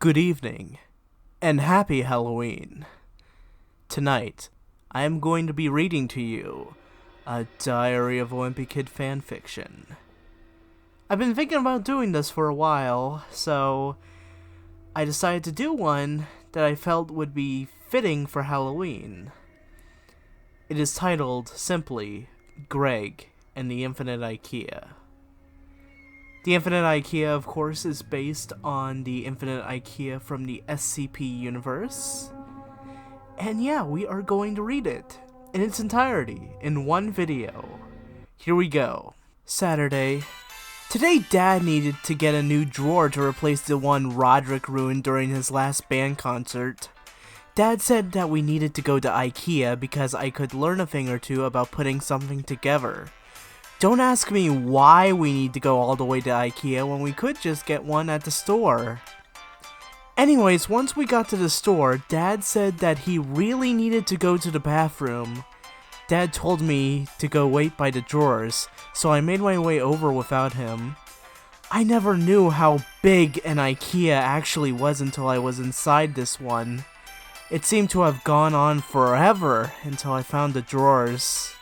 Good evening, and happy Halloween. Tonight, I am going to be reading to you a Diary of a Wimpy Kid fanfiction. I've been thinking about doing this for a while, so I decided to do one that I felt would be fitting for Halloween. It is titled, simply, Greg and the Infinite Ikea. The Infinite Ikea, of course, is based on the Infinite Ikea from the SCP universe. And yeah, we are going to read it in its entirety in one video. Here we go. Saturday. Today, Dad needed to get a new drawer to replace the one Roderick ruined during his last band concert. Dad said that we needed to go to Ikea because I could learn a thing or two about putting something together. Don't ask me why we need to go all the way to Ikea when we could just get one at the store. Anyways, once we got to the store, Dad said that he really needed to go to the bathroom. Dad told me to go wait by the drawers, so I made my way over without him. I never knew how big an Ikea actually was until I was inside this one. It seemed to have gone on forever until I found the drawers.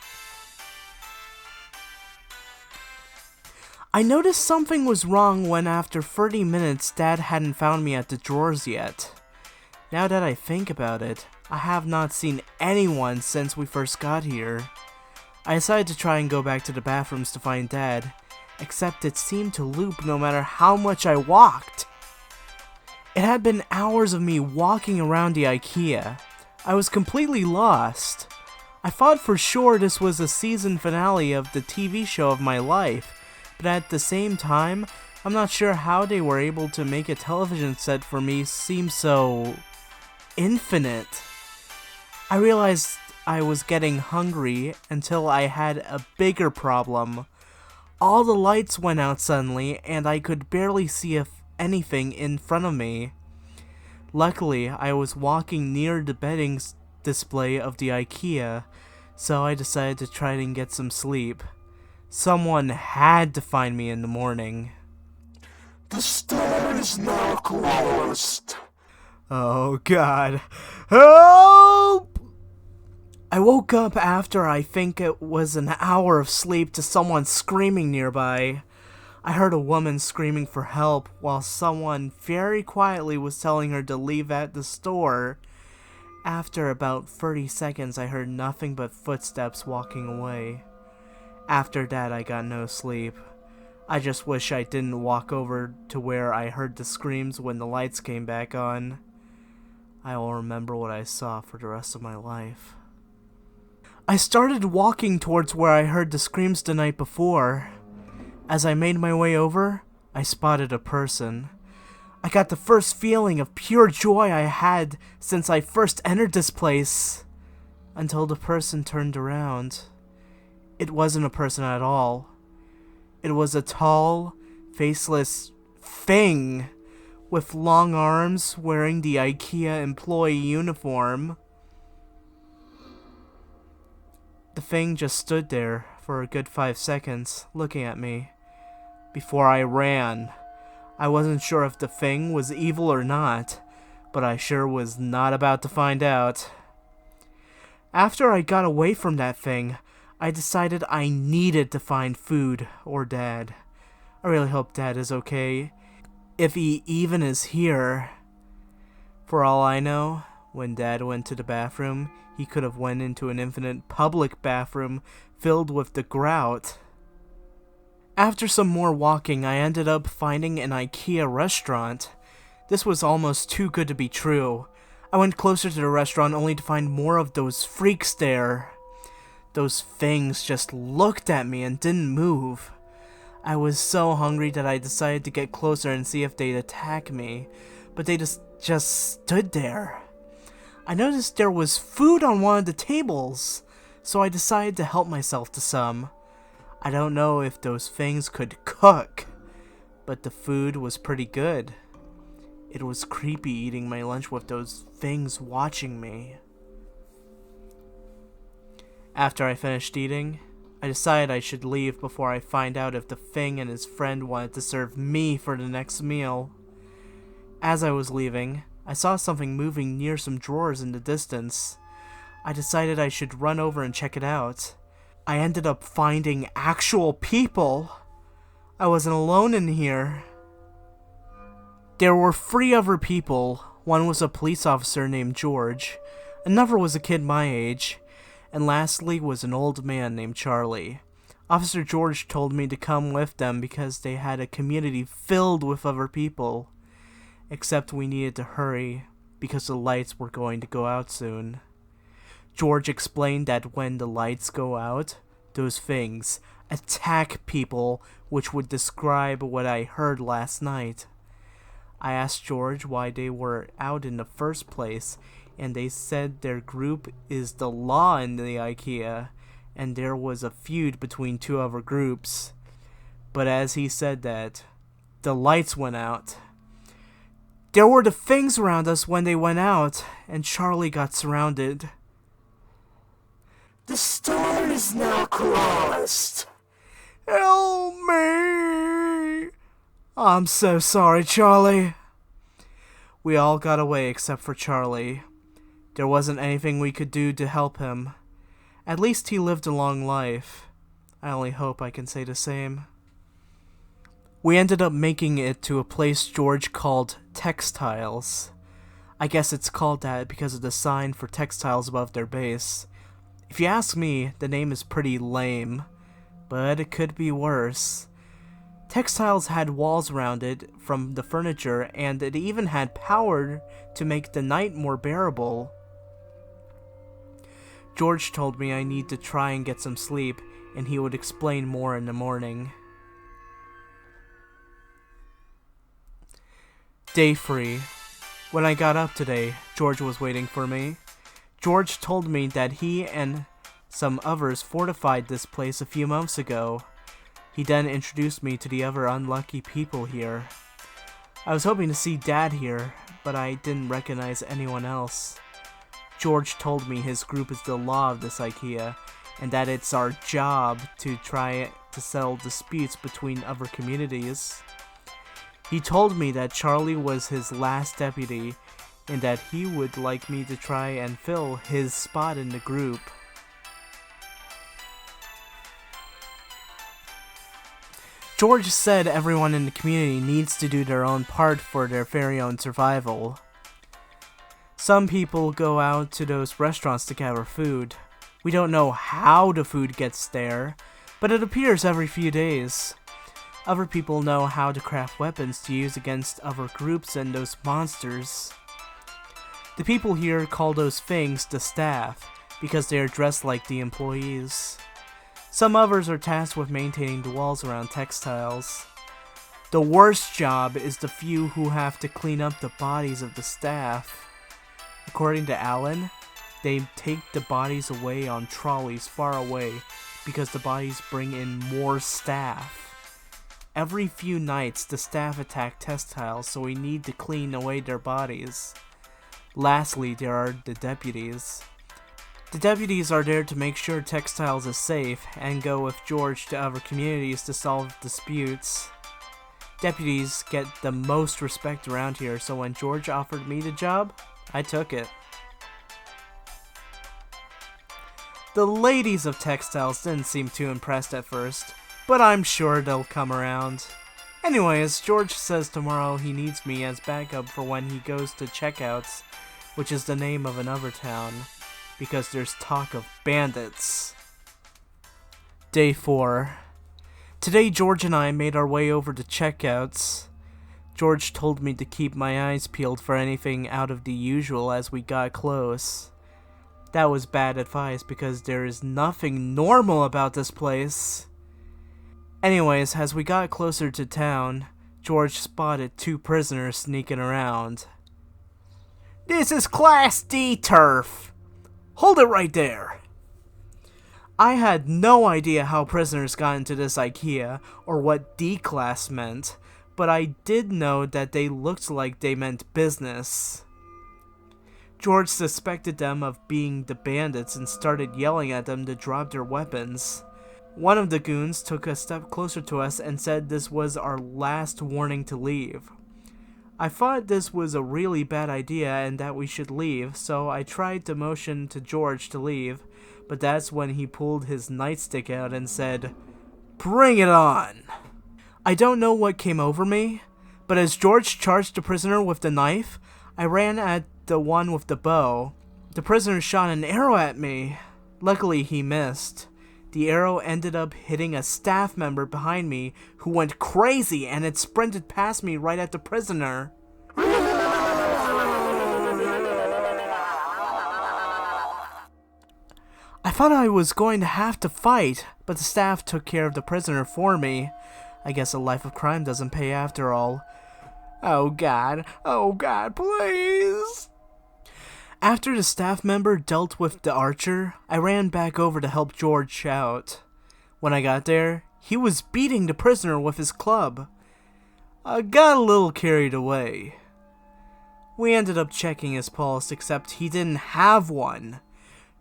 I noticed something was wrong when after 30 minutes Dad hadn't found me at the drawers yet. Now that I think about it, I have not seen anyone since we first got here. I decided to try and go back to the bathrooms to find Dad, except it seemed to loop no matter how much I walked. It had been hours of me walking around the Ikea. I was completely lost. I thought for sure this was the season finale of the TV show of my life. But at the same time, I'm not sure how they were able to make a television set for me seem so infinite. I realized I was getting hungry until I had a bigger problem. All the lights went out suddenly and I could barely see anything in front of me. Luckily, I was walking near the bedding display of the Ikea, so I decided to try and get some sleep. Someone had to find me in the morning. The store is now closed. Oh God. Help! I woke up after I think it was an hour of sleep to someone screaming nearby. I heard a woman screaming for help while someone very quietly was telling her to leave at the store. After about 30 seconds, I heard nothing but footsteps walking away. After that, I got no sleep. I just wish I didn't walk over to where I heard the screams when the lights came back on. I will remember what I saw for the rest of my life. I started walking towards where I heard the screams the night before. As I made my way over, I spotted a person. I got the first feeling of pure joy I had since I first entered this place, until the person turned around. It wasn't a person at all. It was a tall, faceless thing with long arms wearing the IKEA employee uniform. The thing just stood there for a good 5 seconds, looking at me, before I ran. I wasn't sure if the thing was evil or not, but I sure was not about to find out. After I got away from that thing, I decided I needed to find food or Dad. I really hope Dad is okay, if he even is here. For all I know, when Dad went to the bathroom, he could have went into an infinite public bathroom filled with the grout. After some more walking, I ended up finding an IKEA restaurant. This was almost too good to be true. I went closer to the restaurant only to find more of those freaks there. Those things just looked at me and didn't move. I was so hungry that I decided to get closer and see if they'd attack me, but they just stood there. I noticed there was food on one of the tables, so I decided to help myself to some. I don't know if those things could cook, but the food was pretty good. It was creepy eating my lunch with those things watching me. After I finished eating, I decided I should leave before I find out if the thing and his friend wanted to serve me for the next meal. As I was leaving, I saw something moving near some drawers in the distance. I decided I should run over and check it out. I ended up finding actual people. I wasn't alone in here. There were 3 other people. One was a police officer named George, another was a kid my age, and lastly was an old man named Charlie. Officer George told me to come with them because they had a community filled with other people. Except we needed to hurry because the lights were going to go out soon. George explained that when the lights go out, those things attack people, which would describe what I heard last night. I asked George why they were out in the first place, and they said their group is the law in the Ikea, and there was a feud between 2 other groups. But as he said that, the lights went out. There were the things around us when they went out, and Charlie got surrounded. The store is now closed. Help me! I'm so sorry, Charlie. We all got away except for Charlie. There wasn't anything we could do to help him. At least he lived a long life. I only hope I can say the same. We ended up making it to a place George called Textiles. I guess it's called that because of the sign for textiles above their base. If you ask me, the name is pretty lame, but it could be worse. Textiles had walls around it from the furniture, and it even had power to make the night more bearable. George told me I need to try and get some sleep, and he would explain more in the morning. Day 3. When I got up today, George was waiting for me. George told me that he and some others fortified this place a few months ago. He then introduced me to the other unlucky people here. I was hoping to see Dad here, but I didn't recognize anyone else. George told me his group is the law of this Ikea, and that it's our job to try to settle disputes between other communities. He told me that Charlie was his last deputy, and that he would like me to try and fill his spot in the group. George said everyone in the community needs to do their own part for their very own survival. Some people go out to those restaurants to gather food. We don't know how the food gets there, but it appears every few days. Other people know how to craft weapons to use against other groups and those monsters. The people here call those things the staff, because they are dressed like the employees. Some others are tasked with maintaining the walls around Textiles. The worst job is the few who have to clean up the bodies of the staff. According to Alan, they take the bodies away on trolleys far away because the bodies bring in more staff. Every few nights, the staff attack Textiles, so we need to clean away their bodies. Lastly, there are the deputies. The deputies are there to make sure Textiles is safe and go with George to other communities to solve disputes. Deputies get the most respect around here, so when George offered me the job, I took it. The ladies of Textiles didn't seem too impressed at first, but I'm sure they'll come around. Anyways, George says tomorrow he needs me as backup for when he goes to Checkouts, which is the name of another town, because there's talk of bandits. Day 4. Today George and I made our way over to Checkouts. George told me to keep my eyes peeled for anything out of the usual as we got close. That was bad advice because there is nothing normal about this place. Anyways, as we got closer to town, George spotted 2 prisoners sneaking around. "This is Class D turf! Hold it right there!" I had no idea how prisoners got into this Ikea or what D-class meant, but I did know that they looked like they meant business. George suspected them of being the bandits and started yelling at them to drop their weapons. One of the goons took a step closer to us and said this was our last warning to leave. I thought this was a really bad idea and that we should leave, so I tried to motion to George to leave, but that's when he pulled his nightstick out and said, "Bring it on!" I don't know what came over me, but as George charged the prisoner with the knife, I ran at the one with the bow. The prisoner shot an arrow at me. Luckily, he missed. The arrow ended up hitting a staff member behind me who went crazy and it sprinted past me right at the prisoner. I thought I was going to have to fight, but the staff took care of the prisoner for me. I guess a life of crime doesn't pay after all. Oh God, please! After the staff member dealt with the archer, I ran back over to help George out. When I got there, he was beating the prisoner with his club. I got a little carried away. We ended up checking his pulse, except he didn't have one.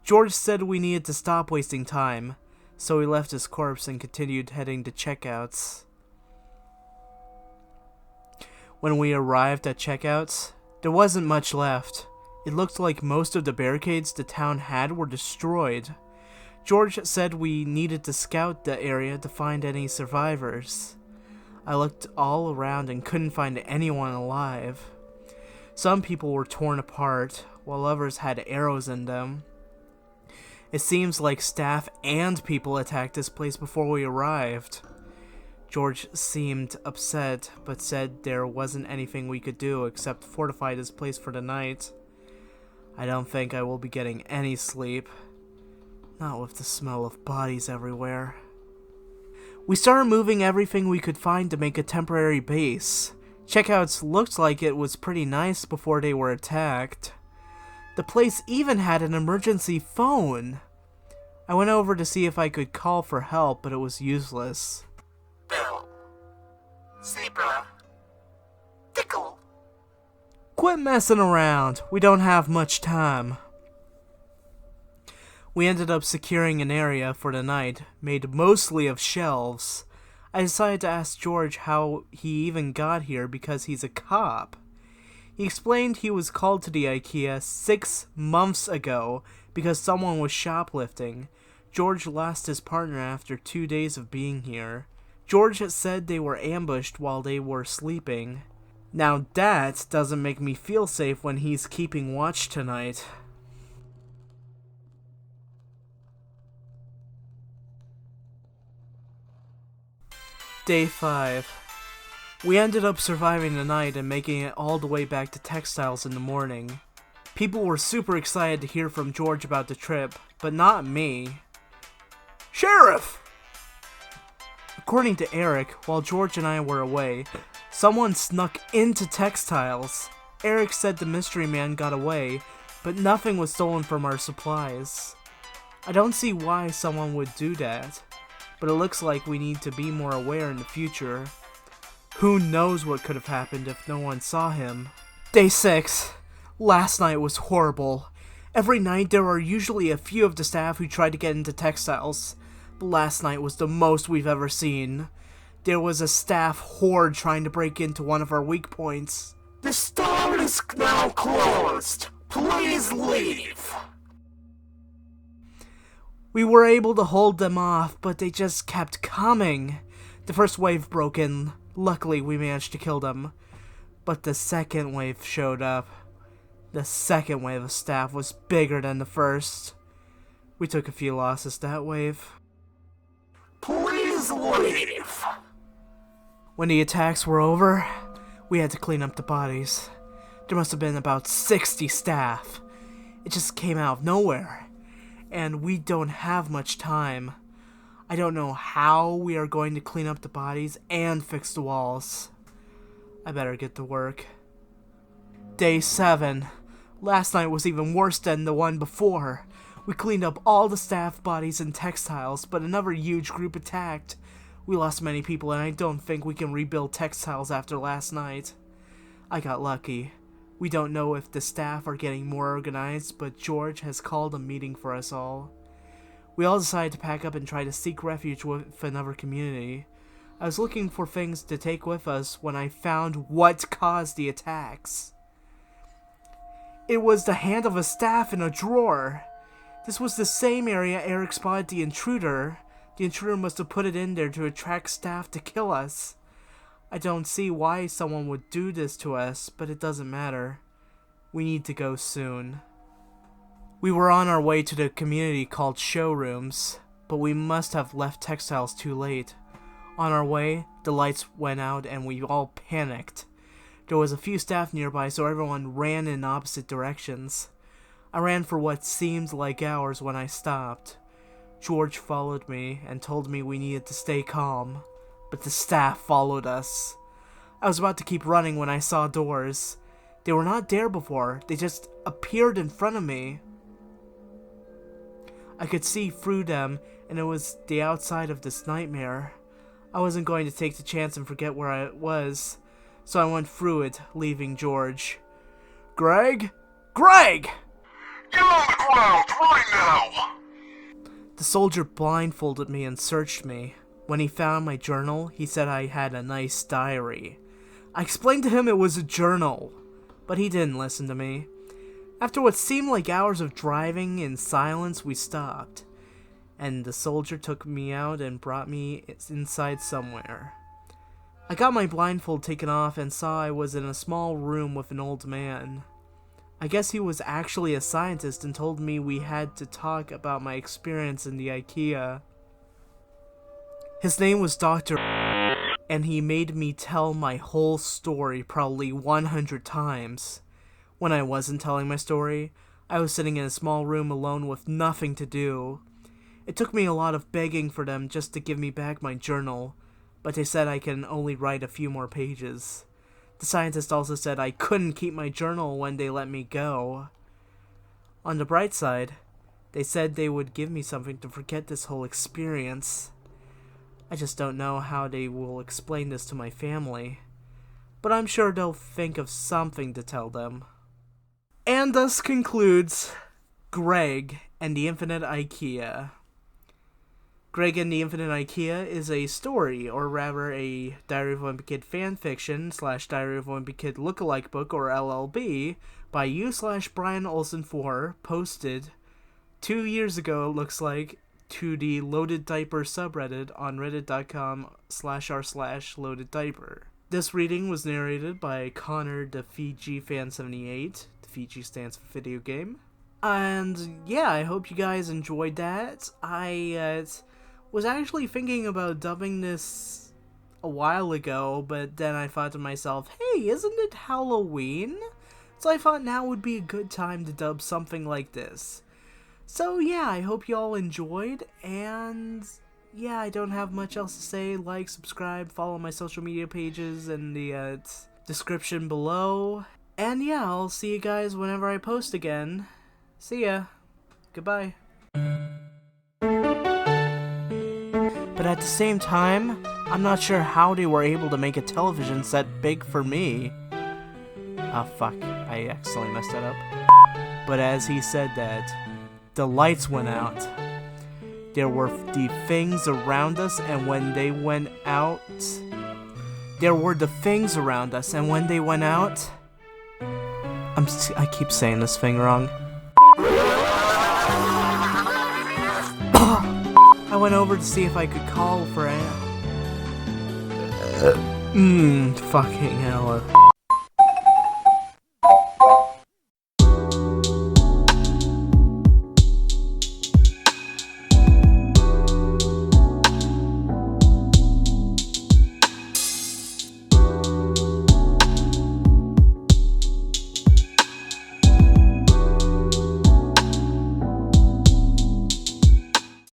George said we needed to stop wasting time, so he left his corpse and continued heading to checkouts. When we arrived at checkouts, there wasn't much left. It looked like most of the barricades the town had were destroyed. George said we needed to scout the area to find any survivors. I looked all around and couldn't find anyone alive. Some people were torn apart, while others had arrows in them. It seems like staff and people attacked this place before we arrived. George seemed upset, but said there wasn't anything we could do except fortify this place for the night. I don't think I will be getting any sleep. Not with the smell of bodies everywhere. We started moving everything we could find to make a temporary base. Checkouts looked like it was pretty nice before they were attacked. The place even had an emergency phone. I went over to see if I could call for help, but it was useless. Bill. Zebra. Tickle. Quit messing around. We don't have much time. We ended up securing an area for the night, made mostly of shelves. I decided to ask George how he even got here because he's a cop. He explained he was called to the Ikea 6 months ago because someone was shoplifting. George lost his partner after 2 days of being here. George said they were ambushed while they were sleeping. Now that doesn't make me feel safe when he's keeping watch tonight. Day 5. We ended up surviving the night and making it all the way back to Textiles in the morning. People were super excited to hear from George about the trip, but not me. Sheriff! According to Eric, while George and I were away, someone snuck into Textiles. Eric said the mystery man got away, but nothing was stolen from our supplies. I don't see why someone would do that, but it looks like we need to be more aware in the future. Who knows what could have happened if no one saw him. Day 6. Last night was horrible. Every night there are usually a few of the staff who try to get into Textiles, but last night was the most we've ever seen. There was a staff horde trying to break into one of our weak points. The store is now closed. Please leave. We were able to hold them off, but they just kept coming. The first wave broke in. Luckily, we managed to kill them. But the second wave showed up. The second wave of staff was bigger than the first. We took a few losses that wave. Please leave. When the attacks were over, we had to clean up the bodies. There must have been about 60 staff. It just came out of nowhere. And we don't have much time. I don't know how we are going to clean up the bodies and fix the walls. I better get to work. Day 7. Last night was even worse than the one before. We cleaned up all the staff bodies and Textiles, but another huge group attacked. We lost many people, and I don't think we can rebuild Textiles after last night. I got lucky. We don't know if the staff are getting more organized, but George has called a meeting for us all. We all decided to pack up and try to seek refuge with another community. I was looking for things to take with us when I found what caused the attacks. It was the hand of a staff in a drawer. This was the same area Eric spotted the intruder. The intruder must have put it in there to attract staff to kill us. I don't see why someone would do this to us, but it doesn't matter. We need to go soon. We were on our way to the community called Showrooms, but we must have left Textiles too late. On our way, the lights went out and we all panicked. There was a few staff nearby, so everyone ran in opposite directions. I ran for what seemed like hours when I stopped. George followed me and told me we needed to stay calm, but the staff followed us. I was about to keep running when I saw doors. They were not there before, they just appeared in front of me. I could see through them, and it was the outside of this nightmare. I wasn't going to take the chance and forget where I was, so I went through it, leaving George. Greg? Greg! Get on the ground right now! The soldier blindfolded me and searched me. When he found my journal, he said I had a nice diary. I explained to him it was a journal, but he didn't listen to me. After what seemed like hours of driving in silence, we stopped, and the soldier took me out and brought me inside somewhere. I got my blindfold taken off and saw I was in a small room with an old man. I guess he was actually a scientist and told me we had to talk about my experience in the Ikea. His name was Dr. and he made me tell my whole story probably 100 times. When I wasn't telling my story, I was sitting in a small room alone with nothing to do. It took me a lot of begging for them just to give me back my journal, but they said I can only write a few more pages. The scientist also said I couldn't keep my journal when they let me go. On the bright side, they said they would give me something to forget this whole experience. I just don't know how they will explain this to my family, but I'm sure they'll think of something to tell them. And thus concludes Greg and the Infinite Ikea. Greg and the Infinite Ikea is a story, or rather a Diary of a Wimpy Kid fanfiction / Diary of a Wimpy Kid lookalike book, or LLB, by you/Brian Olsen 4, posted 2 years ago, it looks like, to the LodedDiper subreddit on reddit.com/r/LodedDiper. This reading was narrated by Connor the Fiji Fan 78. The Fiji stands for video game. And yeah, I hope you guys enjoyed that. I was actually thinking about dubbing this a while ago, but then I thought to myself, hey, isn't it Halloween? So I thought now would be a good time to dub something like this. So yeah, I hope you all enjoyed, and yeah, I don't have much else to say. Like, subscribe, follow my social media pages in the description below. And yeah, I'll see you guys whenever I post again. See ya. Goodbye. But at the same time, I'm not sure how they were able to make a television set big for me. Ah, fuck. I accidentally messed that up. But as he said that, the lights went out. There were the things around us, and when they went out... There were the things around us, and when they went out... I keep saying this thing wrong. I went over to see if I could call for fucking hell.